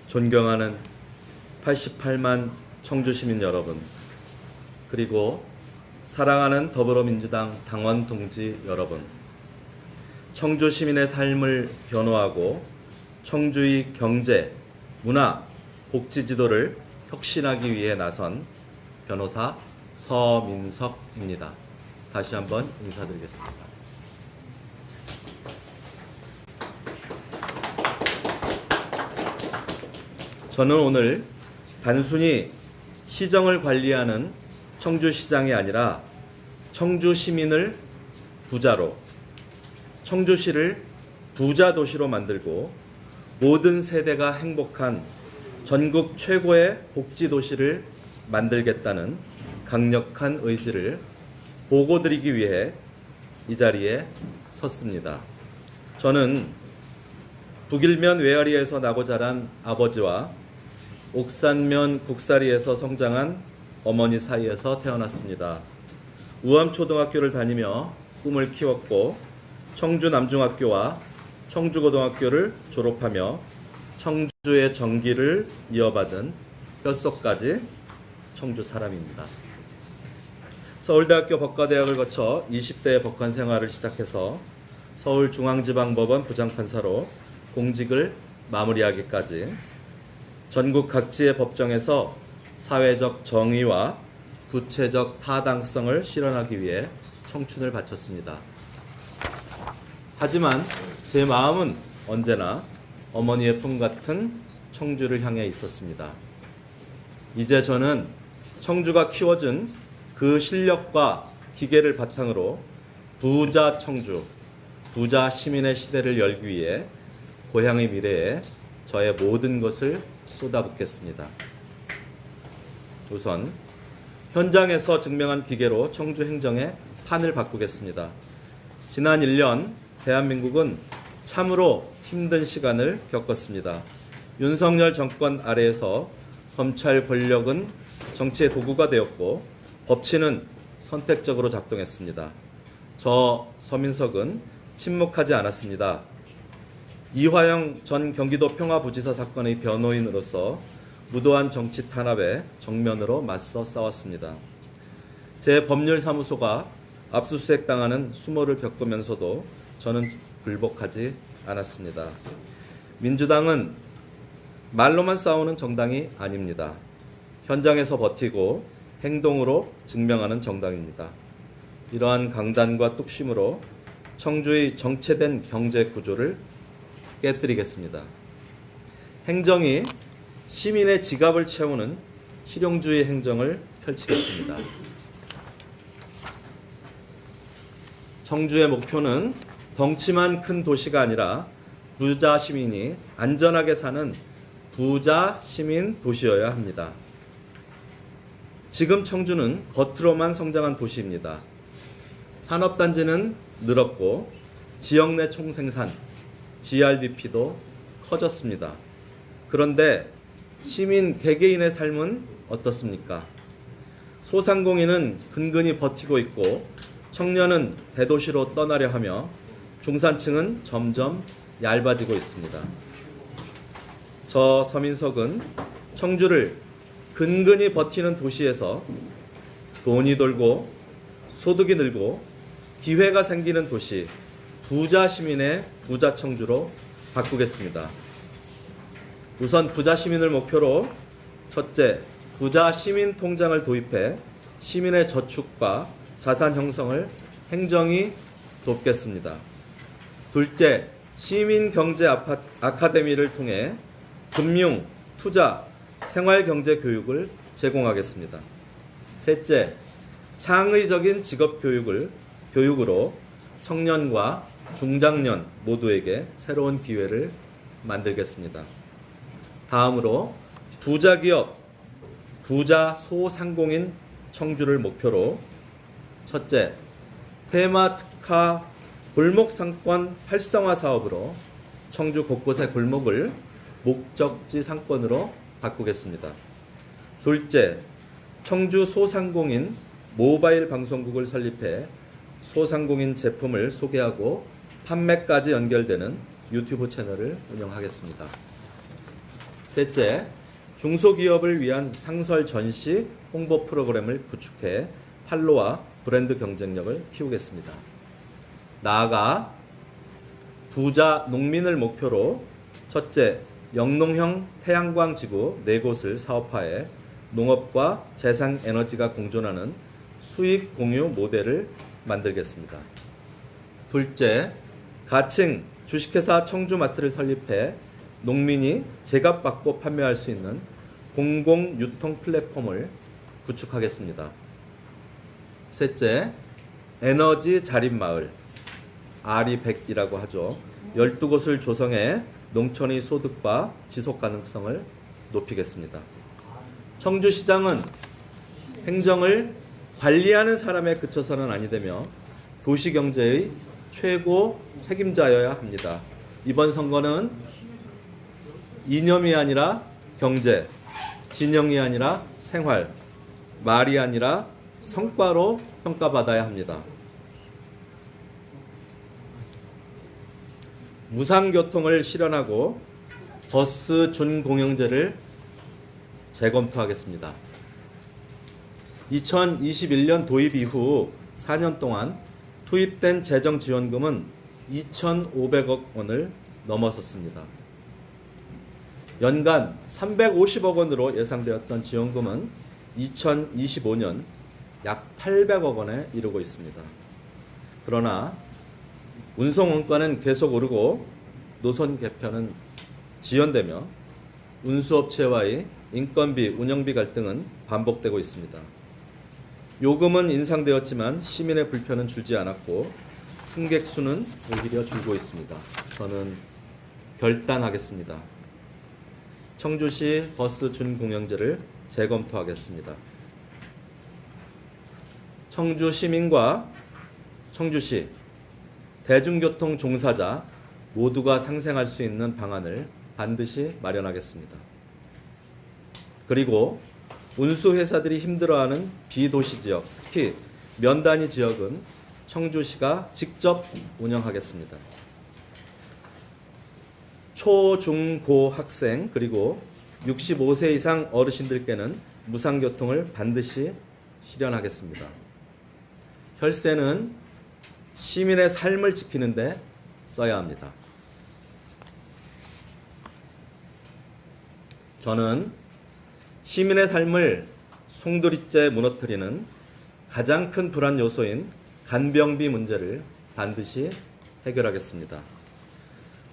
존경하는 88만 청주 시민 여러분, 그리고 사랑하는 더불어민주당 당원 동지 여러분, 청주 시민의 삶을 변호하고 청주의 경제, 문화, 복지 지도를 혁신하기 위해 나선 변호사 서민석입니다. 다시 한번 인사드리겠습니다. 저는 오늘 단순히 시정을 관리하는 청주시장이 아니라 청주 시민을 부자로, 청주시를 부자 도시로 만들고 모든 세대가 행복한 전국 최고의 복지 도시를 만들겠다는 강력한 의지를 보고드리기 위해 이 자리에 섰습니다. 저는 북일면 외아리에서 나고 자란 아버지와 옥산면 국사리에서 성장한 어머니 사이에서 태어났습니다. 우암초등학교를 다니며 꿈을 키웠고 청주 남중학교와 청주고등학교를 졸업하며 청주의 정기를 이어받은 뼛속까지 청주 사람입니다. 서울대학교 법과대학을 거쳐 20대 법관 생활을 시작해서 서울중앙지방법원 부장판사로 공직을 마무리하기까지 전국 각지의 법정에서 사회적 정의와 구체적 타당성을 실현하기 위해 청춘을 바쳤습니다. 하지만 제 마음은 언제나 어머니의 품 같은 청주를 향해 있었습니다. 이제 저는 청주가 키워준 그 실력과 기계를 바탕으로 부자 청주, 부자 시민의 시대를 열기 위해 고향의 미래에 저의 모든 것을 쏟아붓겠습니다. 우선 현장에서 증명한 기계로 청주 행정의 판을 바꾸겠습니다. 지난 1년 대한민국은 참으로 힘든 시간을 겪었습니다. 윤석열 정권 아래에서 검찰 권력은 정치의 도구가 되었고 법치는 선택적으로 작동했습니다. 저 서민석은 침묵하지 않았습니다. 이화영 전 경기도 평화부지사 사건의 변호인으로서 무도한 정치 탄압에 정면으로 맞서 싸웠습니다. 제 법률사무소가 압수수색당하는 수모를 겪으면서도 저는 굴복하지 않았습니다. 민주당은 말로만 싸우는 정당이 아닙니다. 현장에서 버티고 행동으로 증명하는 정당입니다. 이러한 강단과 뚝심으로 청주의 정체된 경제 구조를 깨뜨리겠습니다. 행정이 시민의 지갑을 채우는 실용주의 행정을 펼치겠습니다. 청주의 목표는 덩치만 큰 도시가 아니라 부자 시민이 안전하게 사는 부자 시민 도시여야 합니다. 지금 청주는 겉으로만 성장한 도시입니다. 산업단지는 늘었고 지역 내 총생산, GRDP도 커졌습니다. 그런데 시민 개개인의 삶은 어떻습니까? 소상공인은 근근히 버티고 있고 청년은 대도시로 떠나려 하며 중산층은 점점 얇아지고 있습니다. 저 서민석은 청주를 근근히 버티는 도시에서 돈이 돌고 소득이 늘고 기회가 생기는 도시, 부자 시민의 부자 청주로 바꾸겠습니다. 우선 부자 시민을 목표로 첫째, 부자 시민 통장을 도입해 시민의 저축과 자산 형성을 행정이 돕겠습니다. 둘째, 시민 경제 아카데미를 통해 금융, 투자, 생활경제 교육을 제공하겠습니다. 셋째, 창의적인 직업 교육으로 청년과 중장년 모두에게 새로운 기회를 만들겠습니다. 다음으로 부자 기업, 부자 소상공인 청주를 목표로 첫째, 테마 특화 골목 상권 활성화 사업으로 청주 곳곳의 골목을 목적지 상권으로 바꾸겠습니다. 둘째, 청주 소상공인 모바일 방송국을 설립해 소상공인 제품을 소개하고 판매까지 연결되는 유튜브 채널을 운영하겠습니다. 셋째, 중소기업을 위한 상설 전시 홍보 프로그램을 구축해 판로와 브랜드 경쟁력을 키우겠습니다. 나아가 부자 농민을 목표로 첫째, 영농형 태양광 지구 4곳을 사업화해 농업과 재생에너지가 공존하는 수익 공유 모델을 만들겠습니다. 둘째, 가칭 주식회사 청주마트를 설립해 농민이 제값받고 판매할 수 있는 공공유통 플랫폼을 구축하겠습니다. 셋째, 에너지 자립마을 아리백이라고 하죠. 12곳을 조성해 농촌의 소득과 지속 가능성을 높이겠습니다. 청주시장은 행정을 관리하는 사람에 그쳐서는 아니 되며 도시경제의 최고 책임자여야 합니다. 이번 선거는 이념이 아니라 경제, 진영이 아니라 생활, 말이 아니라 성과로 평가받아야 합니다. 무상교통을 실현하고 버스 준공영제를 재검토하겠습니다. 2021년 도입 이후 4년 동안 투입된 재정지원금은 2,500억 원을 넘어섰습니다. 연간 350억 원으로 예상되었던 지원금은 2025년 약 800억 원에 이르고 있습니다. 그러나 운송 원가는 계속 오르고 노선 개편은 지연되며 운수업체와의 인건비, 운영비 갈등은 반복되고 있습니다. 요금은 인상되었지만 시민의 불편은 줄지 않았고 승객 수는 오히려 줄고 있습니다. 저는 결단하겠습니다. 청주시 버스 준공영제를 재검토하겠습니다. 청주 시민과 청주시 대중교통 종사자 모두가 상생할 수 있는 방안을 반드시 마련하겠습니다. 그리고 운수회사들이 힘들어하는 비도시 지역, 특히 면단위 지역은 청주시가 직접 운영하겠습니다. 초, 중, 고 학생 그리고 65세 이상 어르신들께는 무상교통을 반드시 실현하겠습니다. 혈세는 시민의 삶을 지키는 데 써야 합니다. 저는 시민의 삶을 송두리째 무너뜨리는 가장 큰 불안 요소인 간병비 문제를 반드시 해결하겠습니다.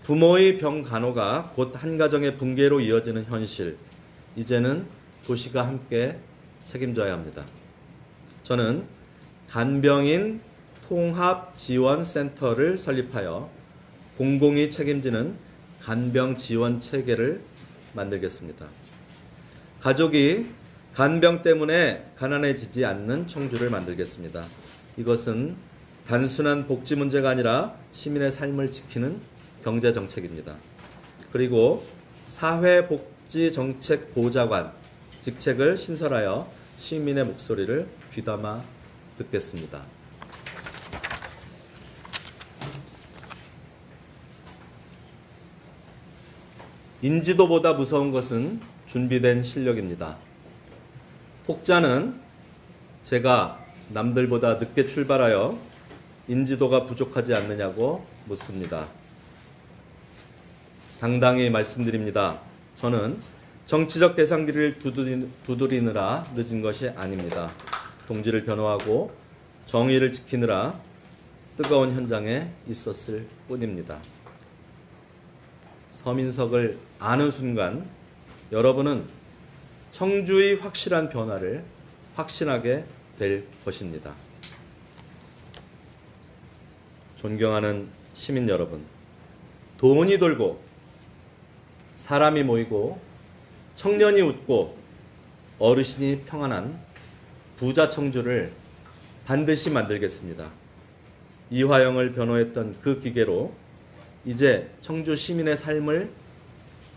부모의 병 간호가 곧 한 가정의 붕괴로 이어지는 현실, 이제는 도시가 함께 책임져야 합니다. 저는 간병인 통합지원센터를 설립하여 공공이 책임지는 간병 지원 체계를 만들겠습니다. 가족이 간병 때문에 가난해지지 않는 청주를 만들겠습니다. 이것은 단순한 복지 문제가 아니라 시민의 삶을 지키는 경제정책입니다. 그리고 사회복지정책보좌관 직책을 신설하여 시민의 목소리를 귀담아 듣겠습니다. 인지도보다 무서운 것은 준비된 실력입니다. 혹자는 제가 남들보다 늦게 출발하여 인지도가 부족하지 않느냐고 묻습니다. 당당히 말씀드립니다. 저는 정치적 계산기를 두드리느라 늦은 것이 아닙니다. 동지를 변호하고 정의를 지키느라 뜨거운 현장에 있었을 뿐입니다. 서민석을 아는 순간 여러분은 청주의 확실한 변화를 확신하게 될 것입니다. 존경하는 시민 여러분, 돈이 돌고 사람이 모이고 청년이 웃고 어르신이 평안한 부자 청주를 반드시 만들겠습니다. 이화영을 변호했던 그 기계로 이제 청주 시민의 삶을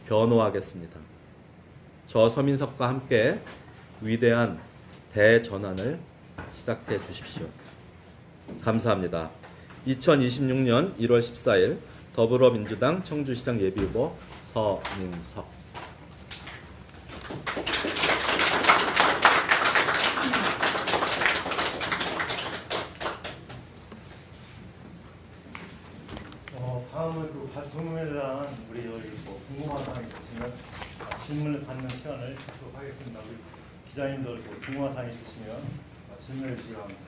변호하겠습니다. 저 서민석과 함께 위대한 대전환을 시작해 주십시오. 감사합니다. 2026년 1월 14일 더불어민주당 청주시장 예비후보 서민석. 다음은 그 발품에 대한 우리 여기 뭐 궁금한 사항이 있으시면 질문을 받는 시간을 갖도록 하겠습니다. 우리 기자님들 뭐 궁금한 사항 있으시면 질문을 주시기 바랍니다.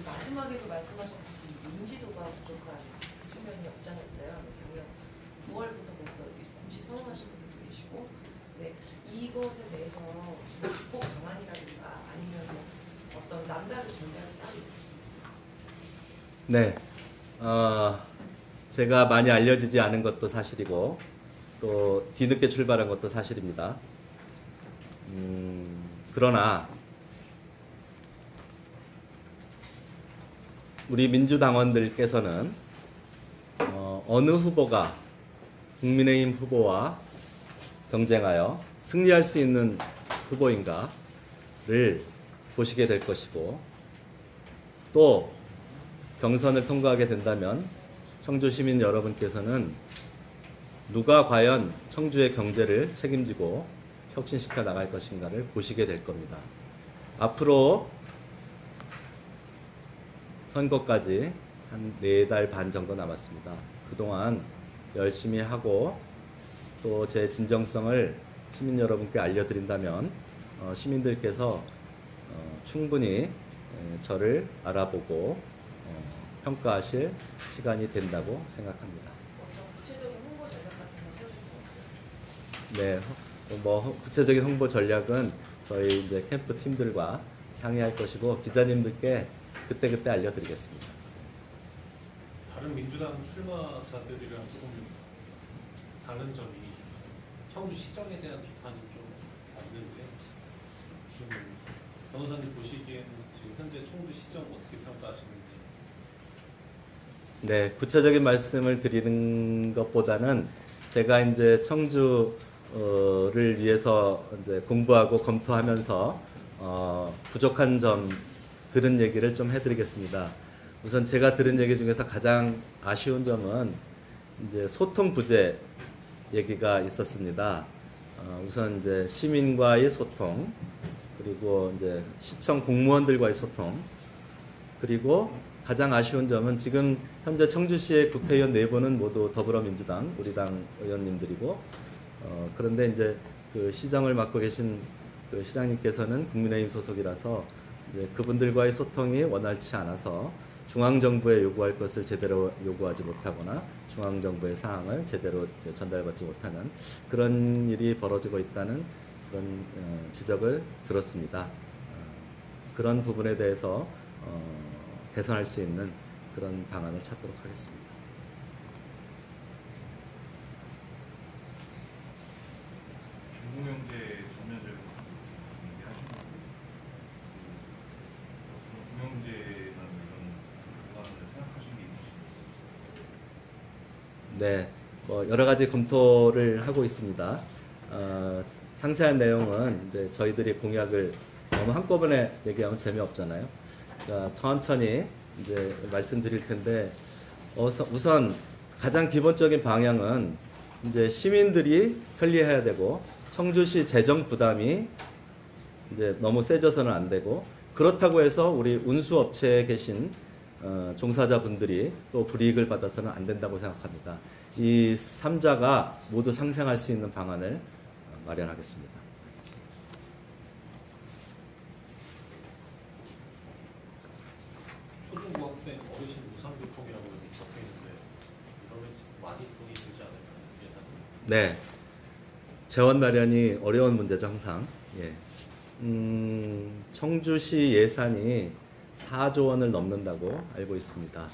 마지막에도 말씀하셨듯이 이제 인지도가 부족한 측면이 없지 않아 있어요. 작년 9월부터 벌써 공식 선언하신 분들도 계시고, 네, 이것에 대해서 극복 방안이라든가 아니면 뭐 어떤 남다른 전략이 따로 있으신지. 네, 제가 많이 알려지지 않은 것도 사실이고 또 뒤늦게 출발한 것도 사실입니다. 그러나 우리 민주당원들께서는 어느 후보가 국민의힘 후보와 경쟁하여 승리할 수 있는 후보인가를 보시게 될 것이고, 또 경선을 통과하게 된다면 청주 시민 여러분께서는 누가 과연 청주의 경제를 책임지고 혁신시켜 나갈 것인가를 보시게 될 겁니다. 앞으로 선거까지 한 4달 반 정도 남았습니다. 그동안 열심히 하고 또 제 진정성을 시민 여러분께 알려드린다면 시민들께서 충분히 저를 알아보고 평가하실 시간이 된다고 생각합니다. 어떤 구체적인 홍보 전략 같은 거 세우실 것 같아요? 네, 뭐 구체적인 홍보 전략은 저희 이제 캠프 팀들과 상의할 것이고 기자님들께 그때 알려드리겠습니다. 다른 민주당 출마자들이랑 조금 다른 점이 청주시정에 대한 비판이 좀 많는데, 지금 변호사님 보시기에는 지금 현재 청주시정 어떻게 평가하시는지? 네, 구체적인 말씀을 드리는 것보다는 제가 이제 청주를 위해서 이제 공부하고 검토하면서 부족한 점 들은 얘기를 좀 해드리겠습니다. 우선 제가 들은 얘기 중에서 가장 아쉬운 점은 이제 소통 부재 얘기가 있었습니다. 우선 이제 시민과의 소통, 그리고 이제 시청 공무원들과의 소통, 그리고 가장 아쉬운 점은 지금 현재 청주시의 국회의원 4분은 모두 더불어민주당, 우리 당 의원님들이고, 그런데 이제 그 시정을 맡고 계신 그 시장님께서는 국민의힘 소속이라서 이제 그분들과의 소통이 원활치 않아서 중앙정부에 요구할 것을 제대로 요구하지 못하거나 중앙정부의 사항을 제대로 전달받지 못하는 그런 일이 벌어지고 있다는 그런 지적을 들었습니다. 그런 부분에 대해서 개선할 수 있는 그런 방안을 찾도록 하겠습니다. 중공영제 전면제로 얘기하신 거고, 공영제라는 이런 부분을 생각하신 게 있으신가요? 네, 뭐 여러 가지 검토를 하고 있습니다. 상세한 내용은 이제 저희들이 공약을 너무 한꺼번에 얘기하면 재미없잖아요. 그러니까 천천히 이제 말씀드릴 텐데, 우선 가장 기본적인 방향은 이제 시민들이 편리해야 되고 청주시 재정 부담이 이제 너무 세져서는 안 되고, 그렇다고 해서 우리 운수업체에 계신 종사자분들이 또 불이익을 받아서는 안 된다고 생각합니다. 이 3자가 모두 상생할 수 있는 방안을 마련하겠습니다. 초중고학생 어르신 무상교통이라고 적혀 있는데, 그러면 많이 돈이 들지 않을까요? 예산이? 네, 재원 마련이 어려운 문제죠, 항상. 예. 청주시 예산이 4조 원을 넘는다고 알고 있습니다.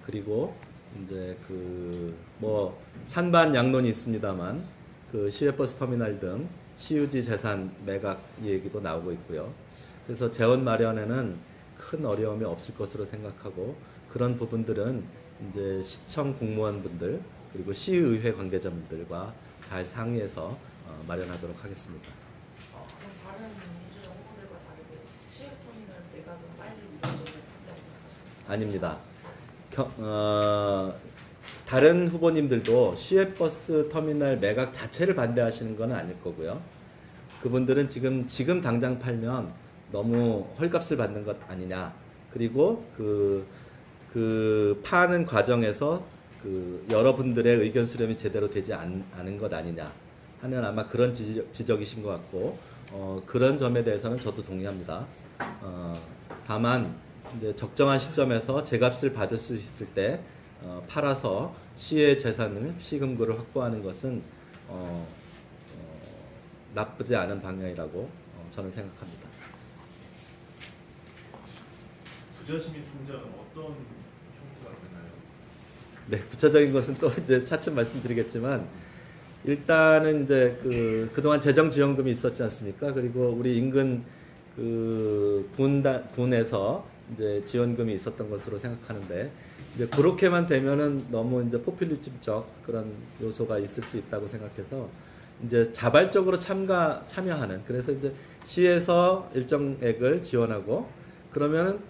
그리고 이제 그 뭐 찬반 양론이 있습니다만 그 시외버스 터미널 등 시유지 재산 매각 얘기도 나오고 있고요. 그래서 재원 마련에는 큰 어려움이 없을 것으로 생각하고, 그런 부분들은 이제 시청 공무원분들 그리고 시의회 관계자분들과 잘 상의해서 마련하도록 하겠습니다. 그럼 다른 민주당 후보들과 다르게 시외터미널 매각은 빨리 이루어져야 한다고 생각하십니까? 아닙니다. 다른 후보님들도 시외버스 터미널 매각 자체를 반대하시는 건 아닐 거고요. 그분들은 지금 당장 팔면 너무 헐값을 받는 것 아니냐. 그리고 그 파는 과정에서 그 여러분들의 의견 수렴이 제대로 되지 않은 것 아니냐 하는 아마 그런 지적이신 것 같고 그런 점에 대해서는 저도 동의합니다. 다만 이제 적정한 시점에서 제값을 받을 수 있을 때 팔아서 시의 재산을 시금고를 확보하는 것은 나쁘지 않은 방향이라고 저는 생각합니다. 부자시민 통장은 어떤 형태가 되나요? 네, 구체적인 것은 또 이제 차츰 말씀드리겠지만 일단은 이제 그동안 재정지원금이 있었지 않습니까? 그리고 우리 인근 그 군에서 이제 지원금이 있었던 것으로 생각하는데 이제 그렇게만 되면은 너무 이제 포퓰리즘적 그런 요소가 있을 수 있다고 생각해서 이제 자발적으로 참여하는 그래서 이제 시에서 일정액을 지원하고 그러면은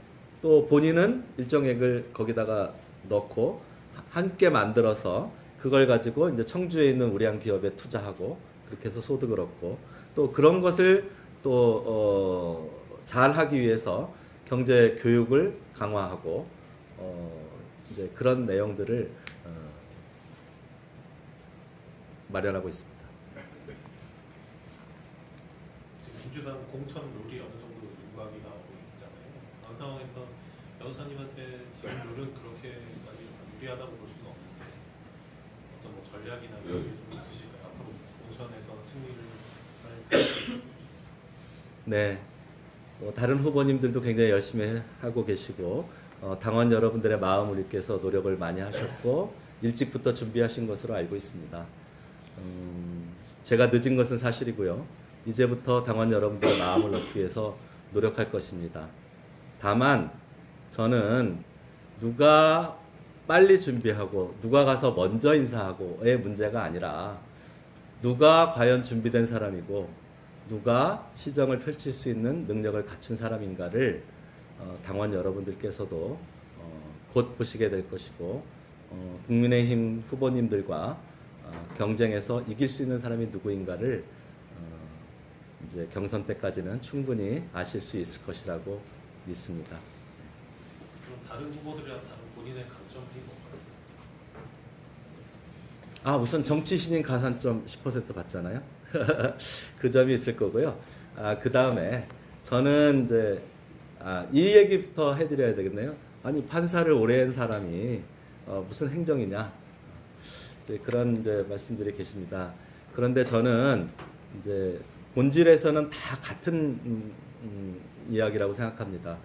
또 본인은 일정액을 거기다가 넣고 함께 만들어서 그걸 가지고 이제 청주에 있는 우량 기업에 투자하고 그렇게 해서 소득을 얻고 또 그런 것을 또 잘 하기 위해서 경제 교육을 강화하고 이제 그런 내용들을 마련하고 있습니다. 지금 민주당 공천 룰이 어느 정도 윤곽이 나오고 있잖아요. 그런 상황에서 변호사님한테 지금 룰은 그렇게까지 유리하다고 볼 수는 없는데 어떤 뭐 전략이나 이런 게 좀 있으실까요? 앞으로 공천에서 승리를 할 네, 다른 후보님들도 굉장히 열심히 하고 계시고 당원 여러분들의 마음을 읽기 위해서 노력을 많이 하셨고 일찍부터 준비하신 것으로 알고 있습니다. 제가 늦은 것은 사실이고요. 이제부터 당원 여러분들의 마음을 얻기 위해서 노력할 것입니다. 다만 저는 누가 빨리 준비하고 누가 가서 먼저 인사하고의 문제가 아니라 누가 과연 준비된 사람이고 누가 시정을 펼칠 수 있는 능력을 갖춘 사람인가를 당원 여러분들께서도 곧 보시게 될 것이고 국민의힘 후보님들과 경쟁에서 이길 수 있는 사람이 누구인가를 이제 경선 때까지는 충분히 아실 수 있을 것이라고 믿습니다. 그럼 다른 후보들이랑 다른 본인의 강점이 뭔가요? 우선 정치 신인 가산점 10% 받잖아요. 그 점이 있을 거고요. 그 다음에 저는 이제 이 얘기부터 해드려야 되겠네요. 아니 판사를 오래 한 사람이 무슨 행정이냐 이제 그런 이제 말씀들이 계십니다. 그런데 저는 이제 본질에서는 다 같은 이야기라고 생각합니다.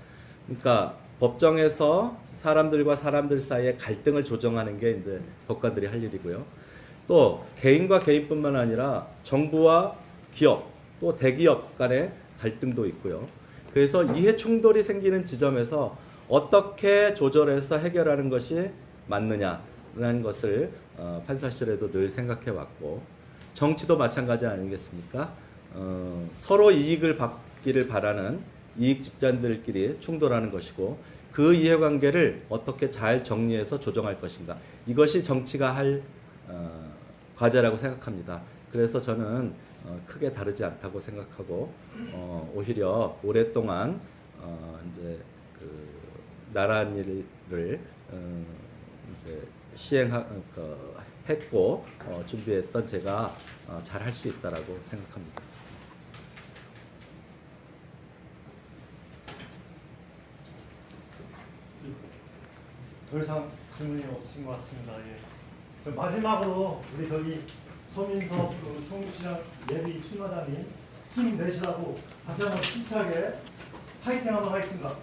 그러니까 법정에서 사람들과 사람들 사이의 갈등을 조정하는 게 이제 법관들이 할 일이고요. 또 개인과 개인뿐만 아니라 정부와 기업 또 대기업 간의 갈등도 있고요. 그래서 이해 충돌이 생기는 지점에서 어떻게 조절해서 해결하는 것이 맞느냐라는 것을 판사실에도 늘 생각해 왔고 정치도 마찬가지 아니겠습니까? 서로 이익을 받기를 바라는 이익 집단들끼리 충돌하는 것이고 그 이해관계를 어떻게 잘 정리해서 조정할 것인가 이것이 정치가 할 과제라고 생각합니다. 그래서 저는 크게 다르지 않다고 생각하고 오히려 오랫동안 이제 그 나란 일을 이제 시행했고 준비했던 제가 잘 할 수 있다라고 생각합니다. 더 이상 질문이 없으신 것 같습니다. 예. 그럼 마지막으로 우리 서민석 청주시장 예비 출마자님 힘내시라고 다시 한번 힘차게 파이팅 한번 하겠습니다.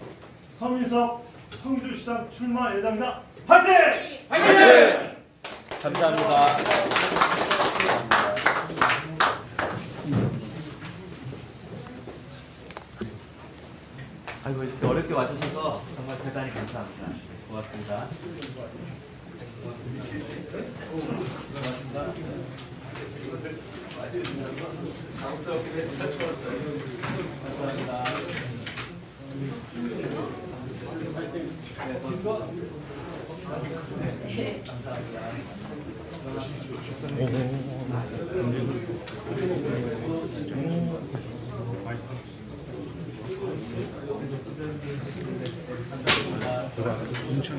서민석 청주시장 출마 예정자 파이팅! 파이팅! 감사합니다. 아이고 이렇게 어렵게 와주셔서 정말 대단히 감사합니다. 고맙습니다. 엄청